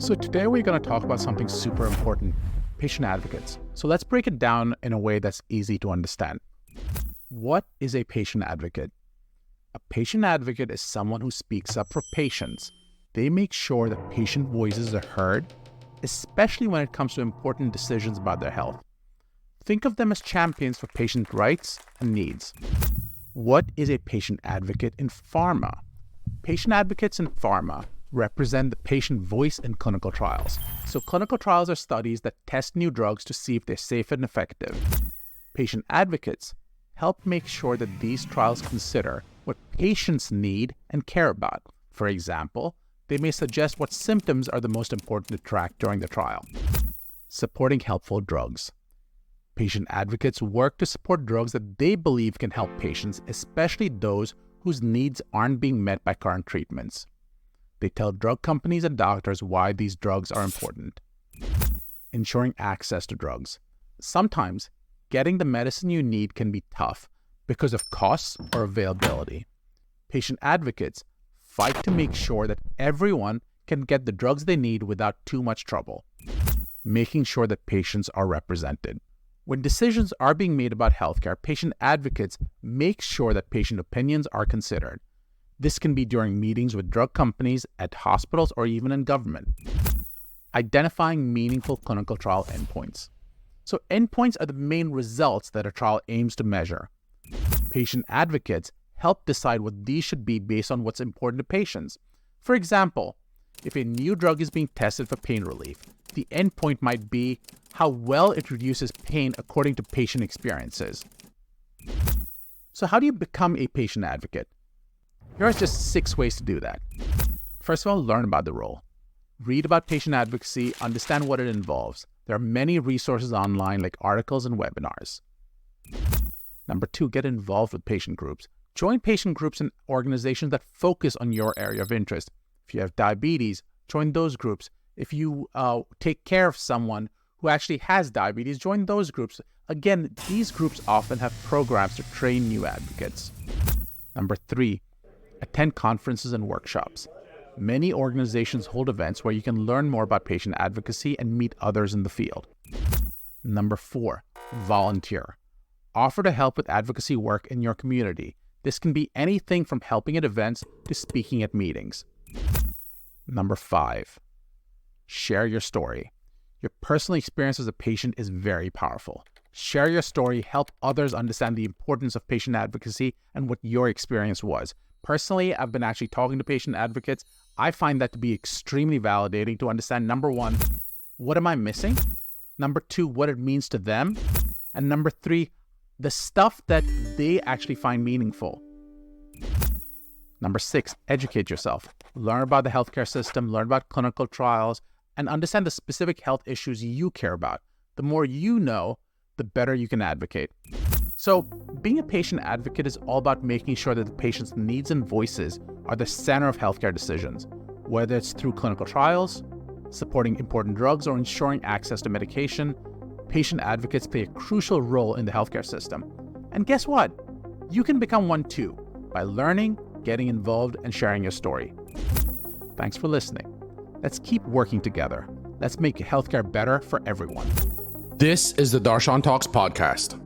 So today we're going to talk about something super important, patient advocates. So let's break it down in a way that's easy to understand. What is a patient advocate? A patient advocate is someone who speaks up for patients. They make sure that patient voices are heard, especially when it comes to important decisions about their health. Think of them as champions for patient rights and needs. What is a patient advocate in pharma? Patient advocates in pharma represent the patient voice in clinical trials. So clinical trials are studies that test new drugs to see if they're safe and effective. Patient advocates help make sure that these trials consider what patients need and care about. For example, they may suggest what symptoms are the most important to track during the trial. Supporting helpful drugs. Patient advocates work to support drugs that they believe can help patients, especially those whose needs aren't being met by current treatments. They tell drug companies and doctors why these drugs are important. Ensuring access to drugs. Sometimes, getting the medicine you need can be tough because of costs or availability. Patient advocates fight to make sure that everyone can get the drugs they need without too much trouble. Making sure that patients are represented. When decisions are being made about healthcare, patient advocates make sure that patient opinions are considered. This can be during meetings with drug companies, at hospitals, or even in government. Identifying meaningful clinical trial endpoints. So endpoints are the main results that a trial aims to measure. Patient advocates help decide what these should be based on what's important to patients. For example, if a new drug is being tested for pain relief, the endpoint might be how well it reduces pain according to patient experiences. So how do you become a patient advocate? Here are just 6 ways to do that. First of all, learn about the role. Read about patient advocacy, understand what it involves. There are many resources online like articles and webinars. Number 2, get involved with patient groups. Join patient groups and organizations that focus on your area of interest. If you have diabetes, join those groups. If you take care of someone who actually has diabetes, join those groups. Again, these groups often have programs to train new advocates. Number 3, attend conferences and workshops. Many organizations hold events where you can learn more about patient advocacy and meet others in the field. Number 4, volunteer. Offer to help with advocacy work in your community. This can be anything from helping at events to speaking at meetings. Number 5, share your story. Your personal experience as a patient is very powerful. Share your story, help others understand the importance of patient advocacy and what your experience was. Personally, I've been actually talking to patient advocates. I find that to be extremely validating to understand, number 1, what am I missing? Number 2, what it means to them. And number 3, the stuff that they actually find meaningful. Number 6, educate yourself. Learn about the healthcare system, learn about clinical trials, and understand the specific health issues you care about. The more you know, the better you can advocate. So, being a patient advocate is all about making sure that the patient's needs and voices are the center of healthcare decisions, whether it's through clinical trials, supporting important drugs, or ensuring access to medication. Patient advocates play a crucial role in the healthcare system. And guess what? You can become one too by learning, getting involved, and sharing your story. Thanks for listening. Let's keep working together. Let's make healthcare better for everyone. This is the DarshanTalks podcast.